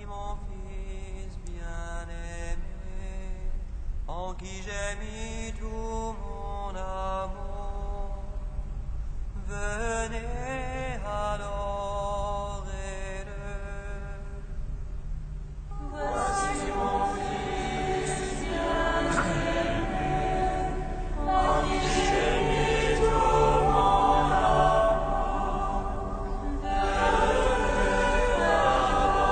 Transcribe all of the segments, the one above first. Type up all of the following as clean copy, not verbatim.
mon Fils bien-aimé, en qui j'ai mis tout mon amour. Venez adorer-le. Voici mon Fils bien-aimé, en qui j'ai mis tout mon amour. Venez adorer-le.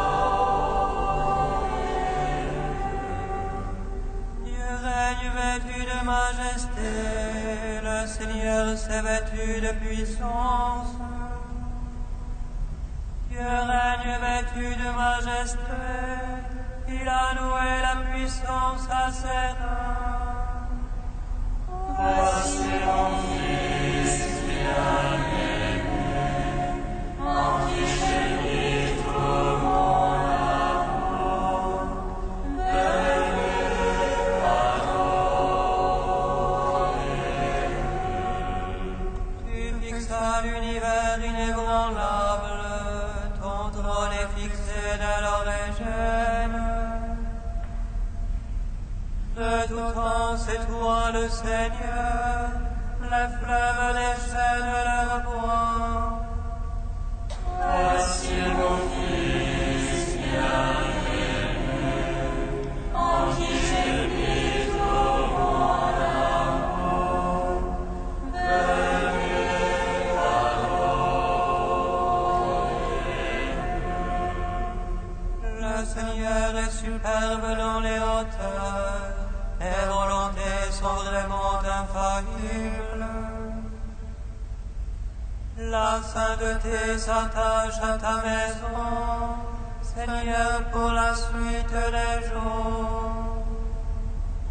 Dieu règne vêtu de majesté, le Seigneur s'est vêtu de puissance. Dieu règne vêtu de majesté, il a noué la puissance à ses reins. Voici mon Fils bien-aimé, en qui j'ai mis tout mon amour. Venez adorer-le. Tu fixas l'univers inébranlable, ton trône est fixé de l'origine. De tout temps, c'est toi le Seigneur, les fleuves, les chaînes, leur bois. Voici mon Fils bien-aimé, en qui j'ai mis tout mon amour. Venez adorer-le. Le Seigneur est superbe dans les hauteurs, les volontés sont vraiment infaillibles. La sainteté s'attache à ta maison, Seigneur, pour la suite des jours.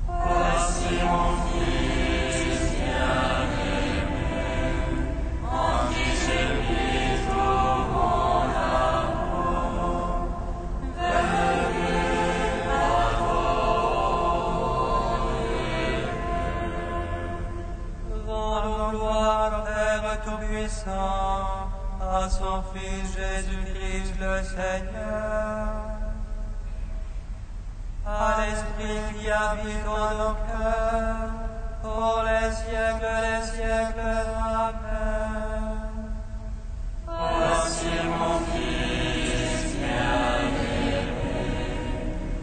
Voici mon Fils bien-aimé, en qui j'ai mis tout mon amour. Venez adorer-le. Rendons gloire au Père Tout-Puissant, à son Fils Jésus-Christ le Seigneur, à l'Esprit qui habite en nos cœurs, pour les siècles des siècles. Amen. Voici mon Fils bien-aimé,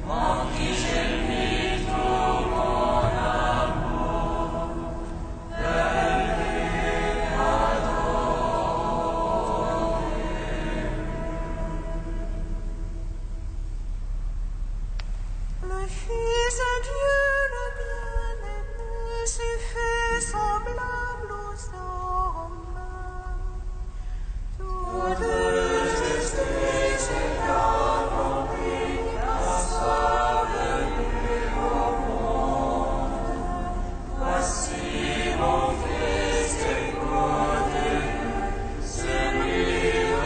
en qui j'ai mis tout mon amour. Venez adorer-le. Le Fils de Dieu, le bien-aimé, s'est fait semblable aux hommes. Toute justice est accomplie à sa venue au monde. Voici mon Fils, écoutez-le, c'est lui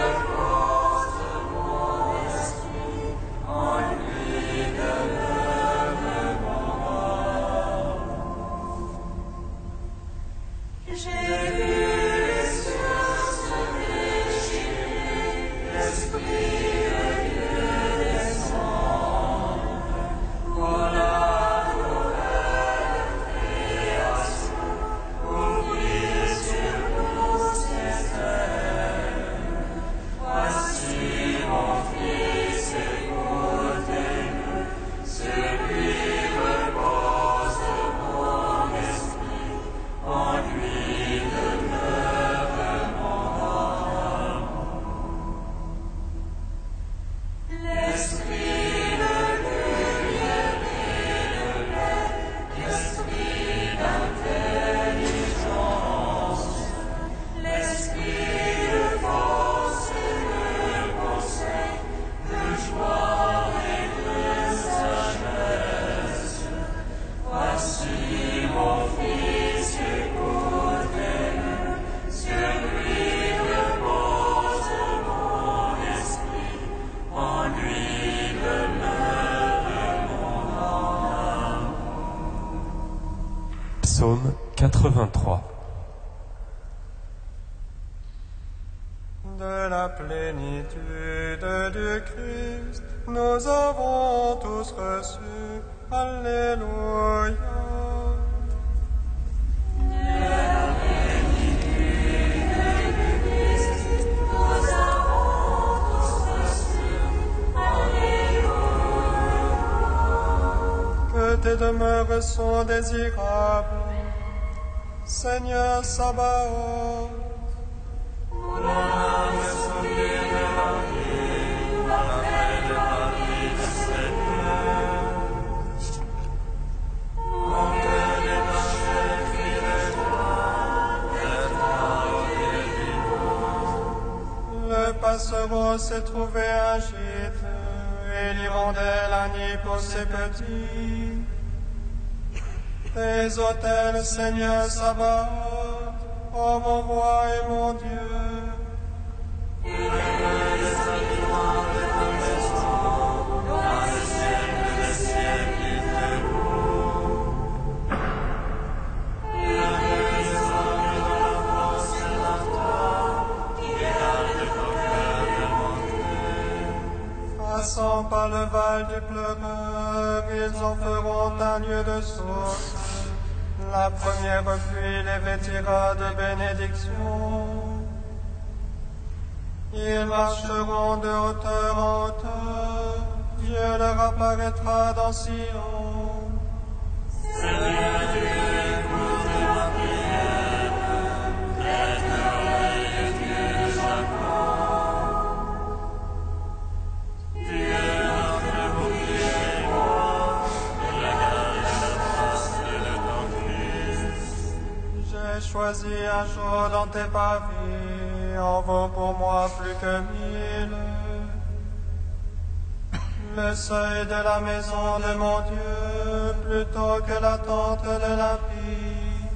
repose mon esprit, en lui demeure mon âme. J'ai vu les cieux se déchirer, l'Esprit de Dieu descendre. Pour la nouvelle création, ouvrir sur nous ses ailes. Voici mon Fils, écoutez-le, sur lui repose mon esprit, en lui demeure mon âme. L'esprit de lumière et de paix, l'esprit d'intelligence, l'esprit de force et de conseil, de joie et de sagesse. Voici mon Fils, écoutez-le, sur lui repose mon esprit, en lui demeure mon âme. Psaume 83. De la plénitude du Christ, nous avons tous reçu. Alléluia. Que tes demeures sont désirables, Seigneur Sabaoth. Le passereau s'est trouvé un gîte, et l'hirondelle un nid pour ses petits. Tes autels, Seigneur Sabaoth, ô mon roi et mon Dieu. Passant par le val du pleureur, ils en feront un lieu de source. La première pluie les vêtira de bénédiction. Ils marcheront de hauteur en hauteur. Dieu leur apparaîtra dans Sion. Seigneur Dieu, écoute ma prière. Prête l'oreille, Dieu de Jacob. Dieu notre bouclier et roi, regarde la trace de ton Christ. J'ai choisi un jour dans tes pavis, en vaut pour moi plus que 1000. Le seuil de la maison de mon Dieu, plutôt que la tente de l'impie.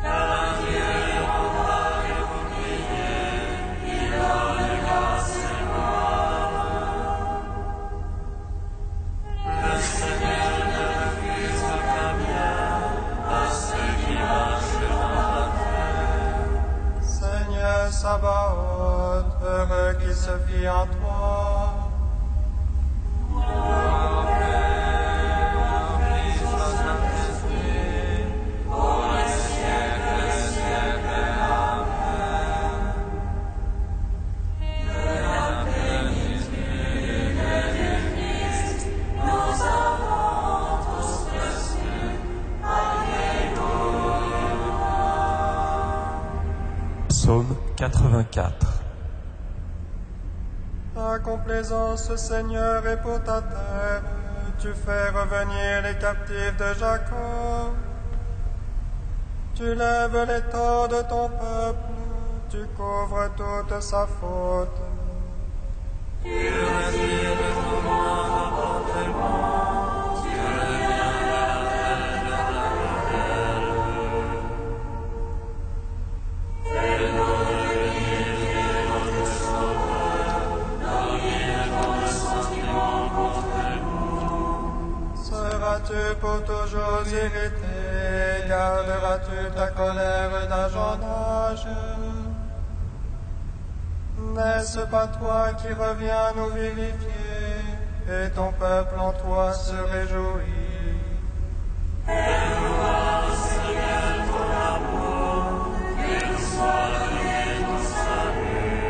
Car un Dieu rendra les boucliers, il donne grâce et gloire. Le Seigneur ne refuse aucun bien à ceux qui marchent dans la terre. Seigneur Sabaoth, heureux qui se fie en toi. Psaume 84. Ta complaisance, Seigneur, est pour ta terre. Tu fais revenir les captifs de Jacob. Tu lèves les torts de ton peuple. Tu couvres toute sa faute. Tu retires de ton moindre emportement, tu reviens vers la terre de ta colère. Fais-nous revenir vers notre sauveur, domine ton ressentiment contre nous. Seras-tu pour toujours irrité? Garderas-tu ta colère d'âge en âge? N'est-ce pas toi qui reviens nous vivifier, et ton peuple en toi se réjouit? Fais-nous voir, Seigneur, ton amour, que nous soit donné ton salut.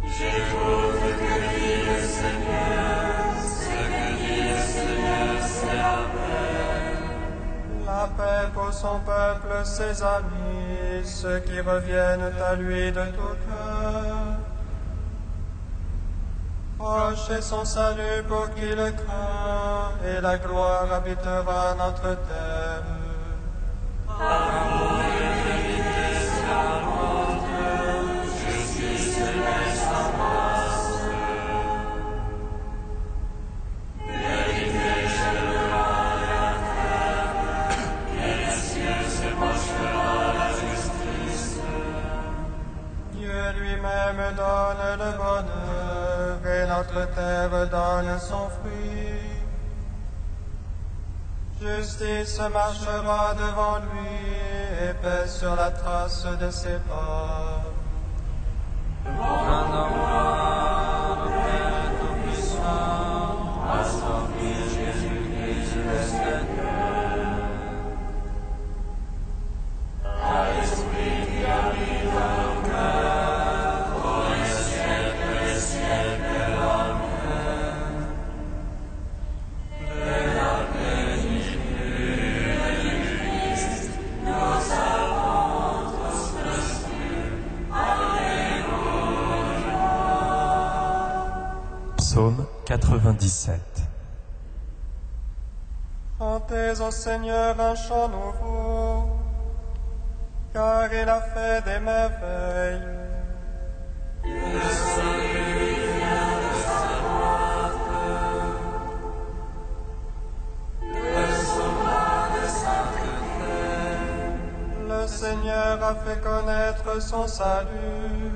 J'écoute ce que dit le Seigneur, ce que dit le Seigneur, c'est la paix. La paix pour son peuple, ses amis, ceux qui reviennent à lui de tout cœur. Proche est son salut pour qui le craint, et la gloire habitera notre terre. Amour et vérité se rencontrent, justice et paix s'embrassent. Vérité élèvera la terre, et les cieux se penchera la justice. Dieu lui-même donne le bonheur, et notre terre donne son fruit. Justice marchera devant lui, et paix sur la trace de ses pas. Bon endroit, Psaume 97. Chantez au Seigneur un chant nouveau, car il a fait des merveilles. Le salut vient de sa droite, le sauveur de sainteté. Le Seigneur a fait connaître son salut.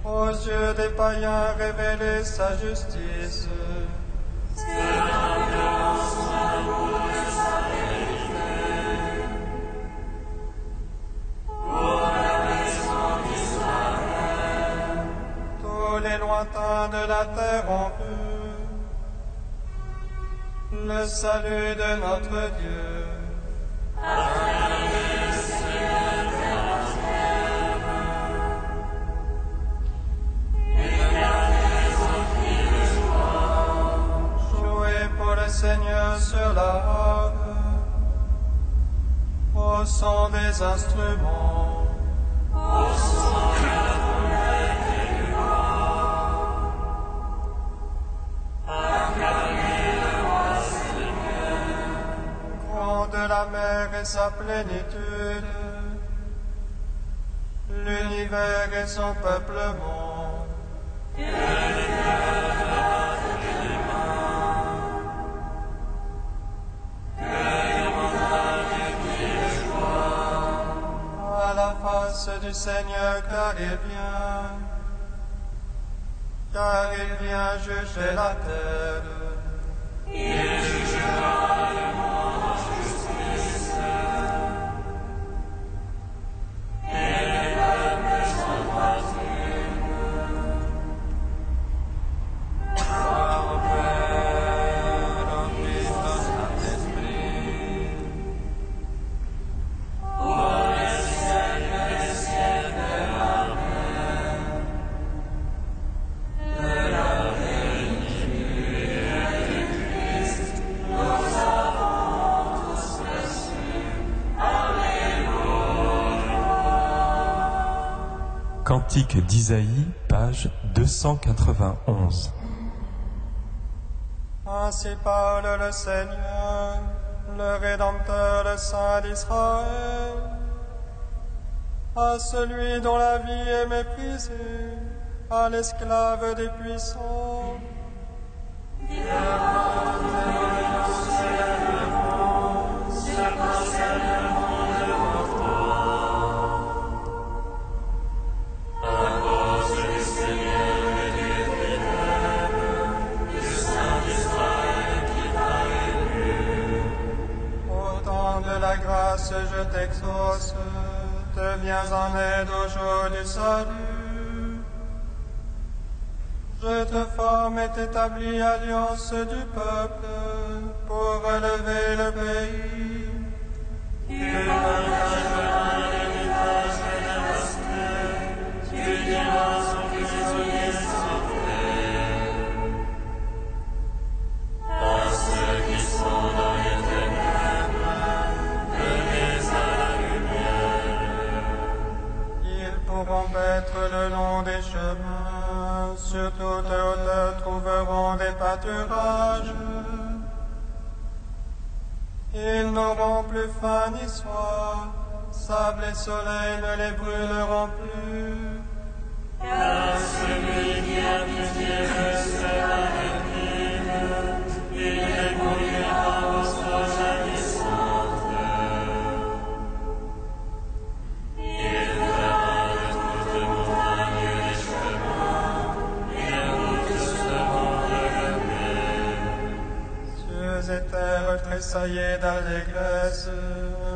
Aux yeux des païens révéler sa justice. C'est l'ambiance d'amour de sa vérité. Pour la maison d'Israël, Tous les lointains de la terre ont vu le salut de notre Dieu. acclamez le Seigneur vers la terre. Égalez aux cris de joie. Jouez pour le Seigneur sur la harpe, au son des instruments. Au son de la trompette et du corps. Acclamez le roi Seigneur. Grand de la mer et sa plénitude, l'univers et son peuplement. À la face du Seigneur, car il vient juger la terre. Il jugera le monde en justice. Et les peuples sont patriotes. Gloire au Père, au Fils, au Saint-Esprit. Pour les siècles des siècles. Amen. De la plénitude du Christ, nous avons tous reçu. Alléluia. Cantique d'Isaïe, page 291. Ainsi parle le Seigneur, le Rédempteur, le Saint d'Israël, à celui dont la vie est méprisée, à l'esclave des puissants. À cause du Seigneur le Dieu qui t'aime, du Saint d'Israël qui t'a élu. Au temps de la grâce, je t'exauce, te viens en aide au jour du salut. Je te forme et t'établis alliance du peuple pour relever le pays. Tu partageras l'héritage dévasté, tu diras aux prisonniers sortez. À ceux qui sont dans les ténèbres, venez à la lumière. Ils pourront paître le long des chemins, sur toute hauteur trouveront des pâturages. Ils n'auront plus faim ni soif, sable et soleil ne les brûleront plus. Car celui qui a pitié restera tranquille, il les conduira aux sources jaillissantes. Il fera de toutes montagnes les chemins, les routes seront relevées. Cieux et terre tressaillés d'allégresse,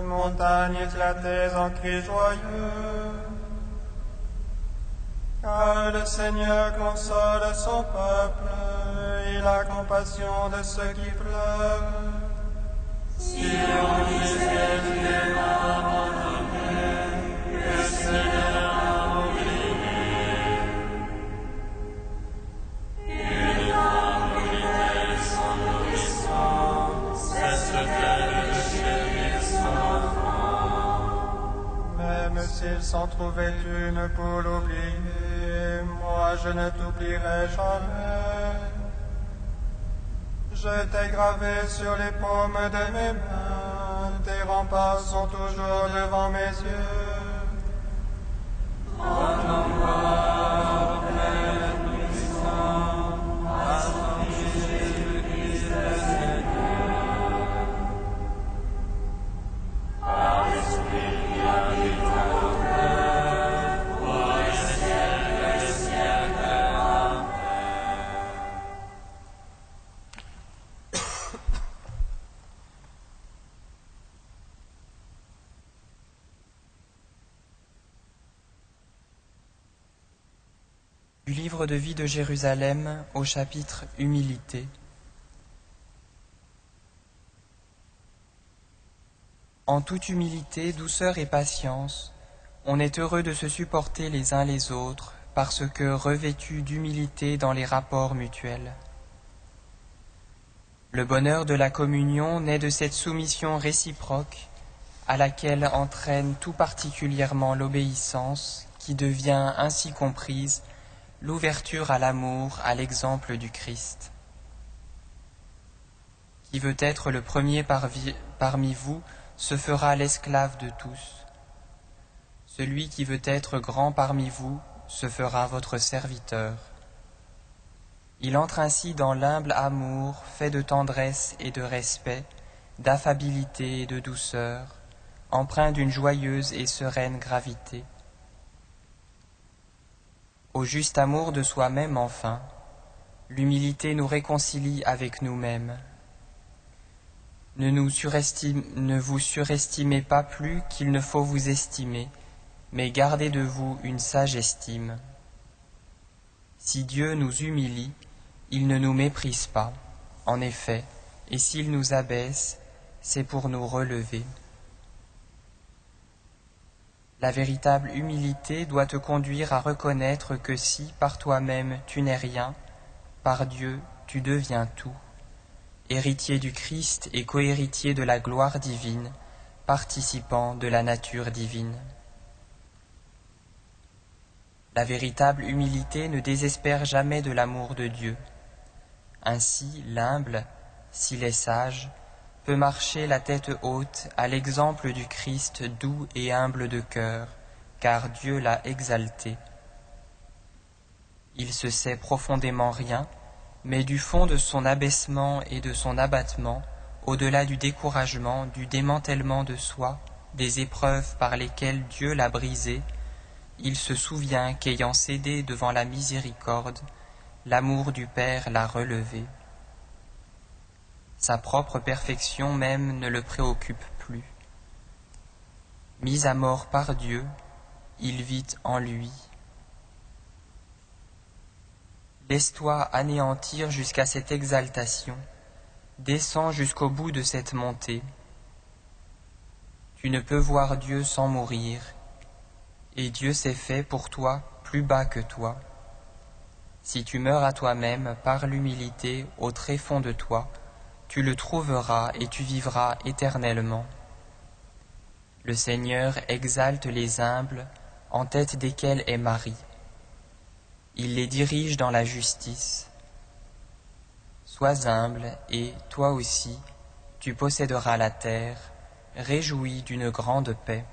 montagnes éclatées en cris joyeux. Car le Seigneur console son peuple, il a compassion de ceux qui pleurent. Si on disait tu les m'as abandonné, le Seigneur a oublié. Une femme brûlait son nourrisson, cesse-t-elle de chérir son enfant? Même s'il s'en trouvait une pour l'oublier, moi je ne t'oublierai jamais. Je t'ai gravé sur les paumes de mes mains, tes remparts sont toujours devant mes yeux. Du livre de vie de Jérusalem au chapitre Humilité. En toute humilité, douceur et patience, on est heureux de se supporter les uns les autres parce que revêtus d'humilité dans les rapports mutuels. Le bonheur de la communion naît de cette soumission réciproque à laquelle entraîne tout particulièrement l'obéissance qui devient ainsi comprise l'ouverture à l'amour, à l'exemple du Christ. Qui veut être le premier parmi vous se fera l'esclave de tous. Celui qui veut être grand parmi vous se fera votre serviteur. Il entre ainsi dans l'humble amour fait de tendresse et de respect, d'affabilité et de douceur, empreint d'une joyeuse et sereine gravité. Au juste amour de soi-même enfin, l'humilité nous réconcilie avec nous-mêmes. Ne vous surestimez pas plus qu'il ne faut vous estimer, mais gardez de vous une sage estime. Si Dieu nous humilie, il ne nous méprise pas, en effet, et s'il nous abaisse, c'est pour nous relever. La véritable humilité doit te conduire à reconnaître que si, par toi-même, tu n'es rien, par Dieu, tu deviens tout, héritier du Christ et cohéritier de la gloire divine, participant de la nature divine. La véritable humilité ne désespère jamais de l'amour de Dieu. Ainsi, l'humble, s'il est sage, peut marcher la tête haute à l'exemple du Christ doux et humble de cœur, car Dieu l'a exalté. Il se sait profondément rien, mais du fond de son abaissement et de son abattement, au-delà du découragement, du démantèlement de soi, des épreuves par lesquelles Dieu l'a brisé, il se souvient qu'ayant cédé devant la miséricorde, l'amour du Père l'a relevé. Sa propre perfection même ne le préoccupe plus. Mis à mort par Dieu, il vit en lui. Laisse-toi anéantir jusqu'à cette exaltation, descends jusqu'au bout de cette montée. Tu ne peux voir Dieu sans mourir, et Dieu s'est fait pour toi plus bas que toi. Si tu meurs à toi-même par l'humilité au tréfonds de toi, tu le trouveras et tu vivras éternellement. Le Seigneur exalte les humbles, en tête desquels est Marie. Il les dirige dans la justice. Sois humble et, toi aussi, tu posséderas la terre, réjouis d'une grande paix.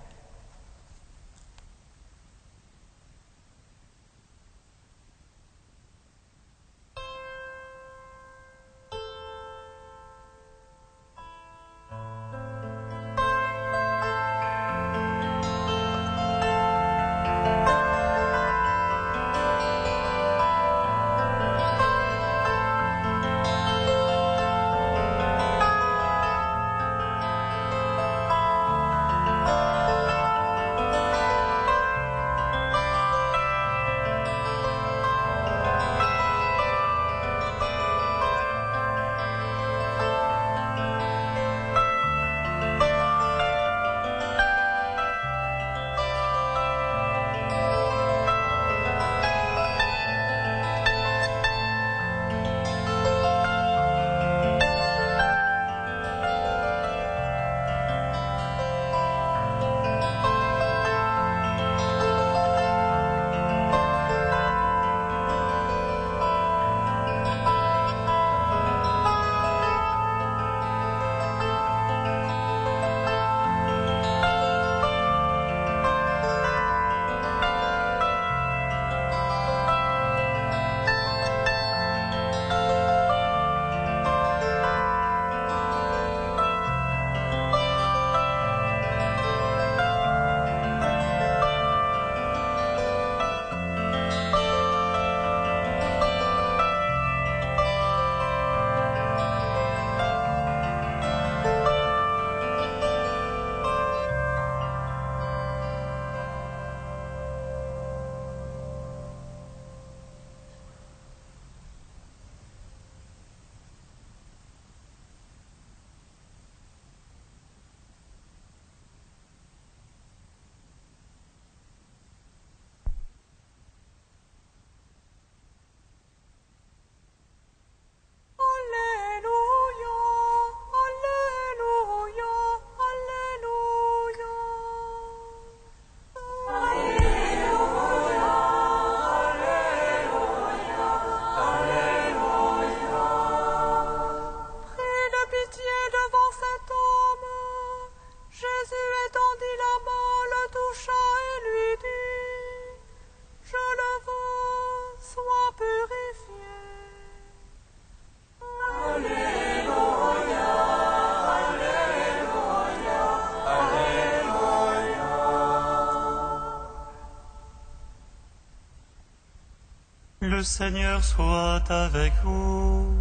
Le Seigneur soit avec vous.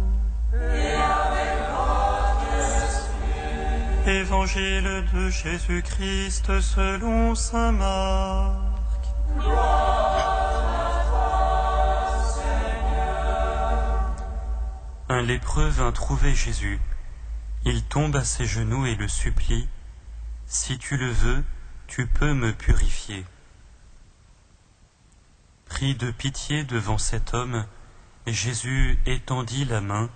Et avec votre esprit. Évangile de Jésus-Christ selon saint Marc. Gloire à toi, Seigneur. Un lépreux vint trouver Jésus. Il tombe à ses genoux et le supplie. « Si tu le veux, tu peux me purifier. » Pris de pitié devant cet homme, Jésus étendit la main,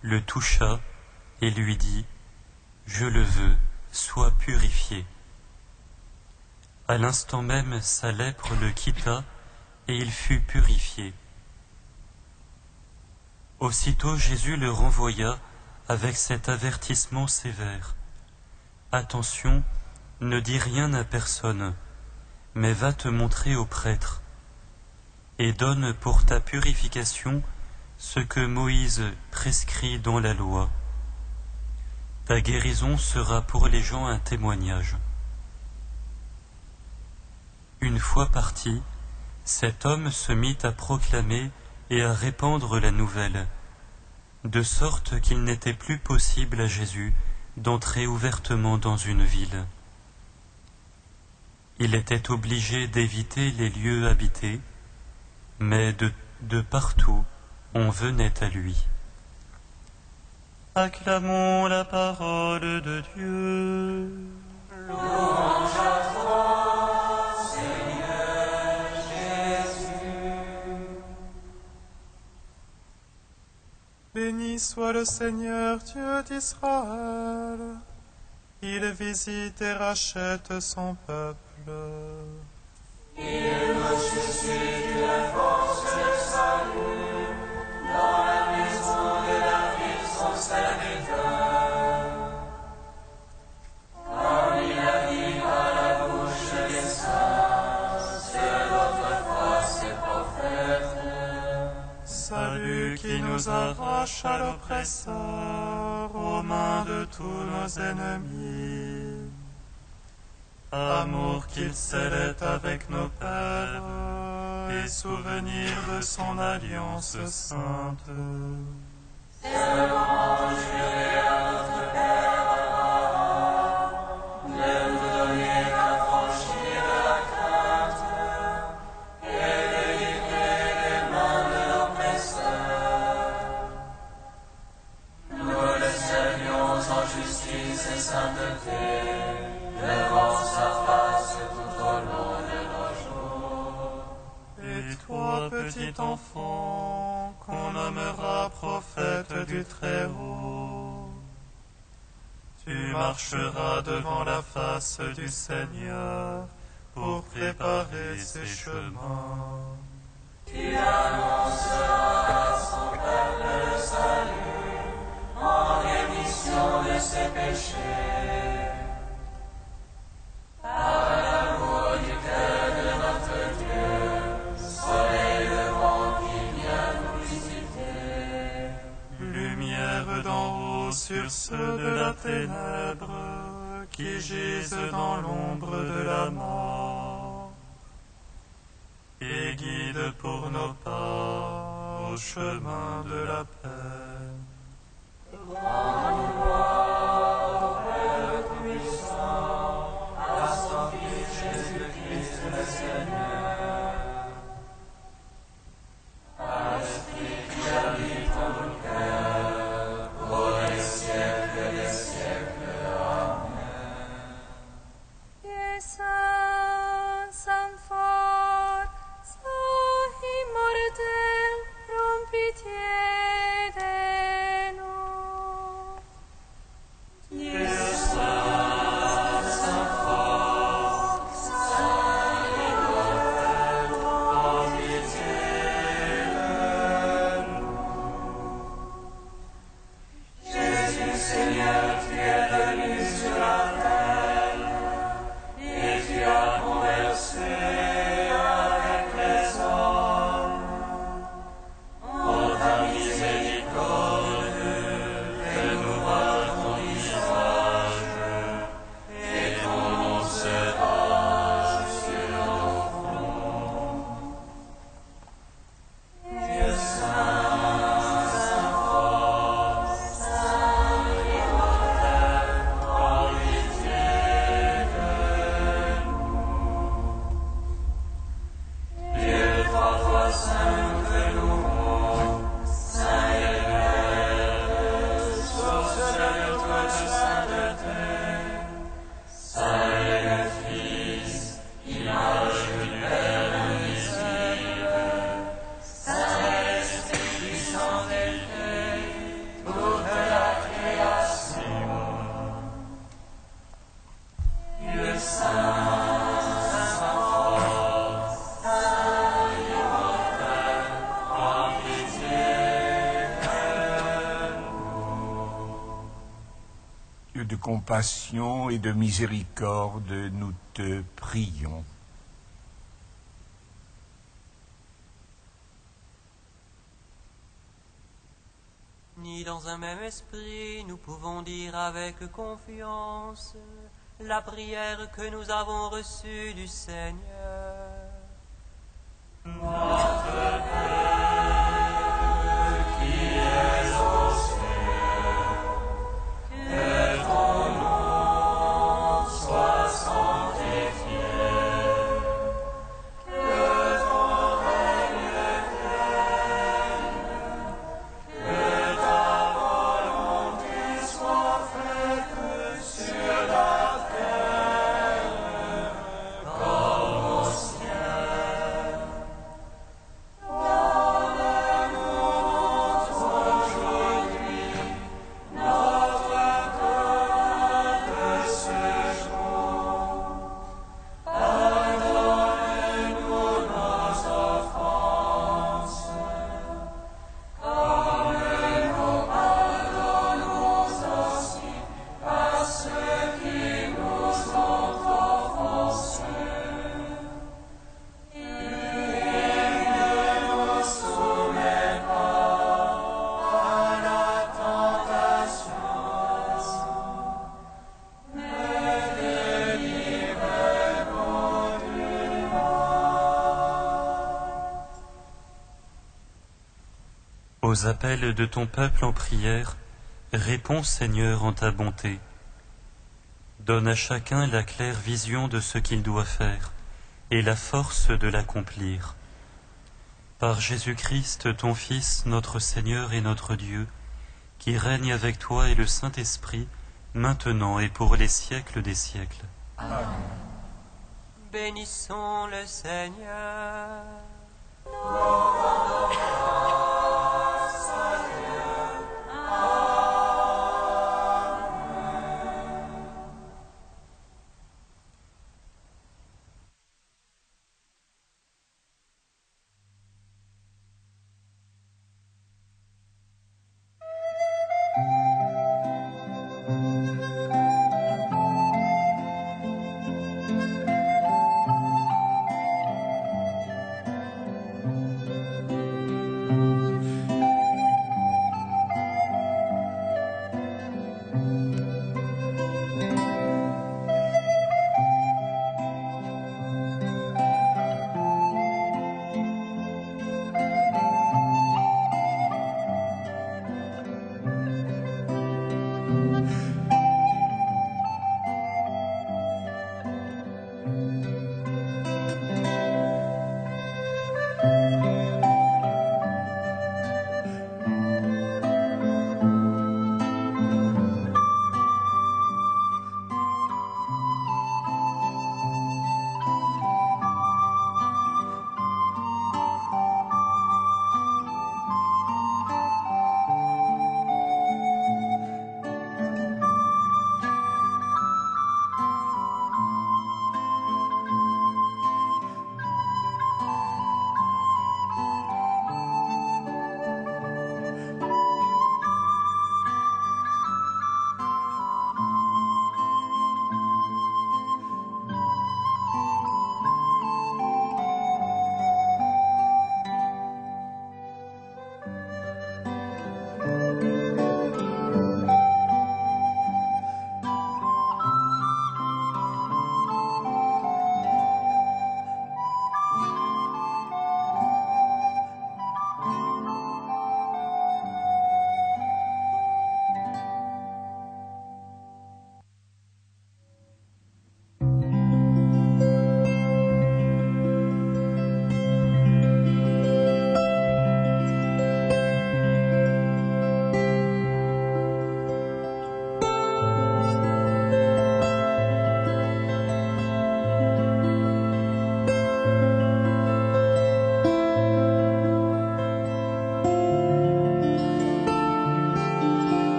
le toucha et lui dit « Je le veux, sois purifié. » À l'instant même, sa lèpre le quitta et il fut purifié. Aussitôt Jésus le renvoya avec cet avertissement sévère. « Attention, ne dis rien à personne, mais va te montrer au prêtre. Et donne pour ta purification ce que Moïse prescrit dans la loi. Ta guérison sera pour les gens un témoignage. » Une fois parti, cet homme se mit à proclamer et à répandre la nouvelle, de sorte qu'il n'était plus possible à Jésus d'entrer ouvertement dans une ville. Il était obligé d'éviter les lieux habités, mais de partout, on venait à lui. Acclamons la parole de Dieu. Louange à toi, Seigneur Jésus. Béni soit le Seigneur Dieu d'Israël. Il visite et rachète son peuple. Il nous suscite la force et le salut dans la maison de David, son serviteur. Comme il a dit par la bouche des saints, c'est autrefois ses prophètes. Salut qui nous arrache à l'oppresseur, aux mains de tous nos ennemis. Amour qu'il scellait avec nos pères, et souvenir de son alliance sainte. Seulement jurez à notre Père Abraham de nous donner d'affranchir de la crainte et de livrer des mains de l'oppresseur. Nous le servions en justice et sainteté devant sa face tout au long de nos jours. Et toi, petit enfant, qu'on nommera prophète du Très-Haut, tu marcheras devant la face du Seigneur pour préparer ses chemins. Tu annonceras à son peuple le salut en rémission de ses péchés. Par l'amour du cœur de notre Dieu, soleil levant qui vient nous visiter. Lumière d'en haut sur ceux de la ténèbre qui gisent dans l'ombre de la mort. Et guide pour nos pas au chemin de la paix. Rends-nous gloire au Père puissant, à son Fils Jésus-Christ le Seigneur. À l'Esprit qui habite en nos cœurs, pour les siècles des siècles. Amen. Dieu saint, saint fort, saint immortel, prends pitié de nous. compassion et de miséricorde, nous te prions. Ni dans un même esprit, nous pouvons dire avec confiance la prière que nous avons reçue du Seigneur. Notre Père, qui es aux cieux, que ton nom soit sanctifié, que ton règne vienne, que ta volonté soit faite sur la terre comme au ciel. Donne-nous aujourd'hui notre pain de ce jour. Pardonne-nous nos offenses, comme nous pardonnons aussi à ceux qui nous ont offensés. Et ne nous soumets pas à la tentation, mais délivre-nous du mal. Aux appels de ton peuple en prière, réponds Seigneur en ta bonté. Donne à chacun la claire vision de ce qu'il doit faire et la force de l'accomplir. Par Jésus-Christ, ton Fils, notre Seigneur et notre Dieu, qui règne avec toi et le Saint-Esprit, maintenant et pour les siècles des siècles. Bénissons le Seigneur. Nos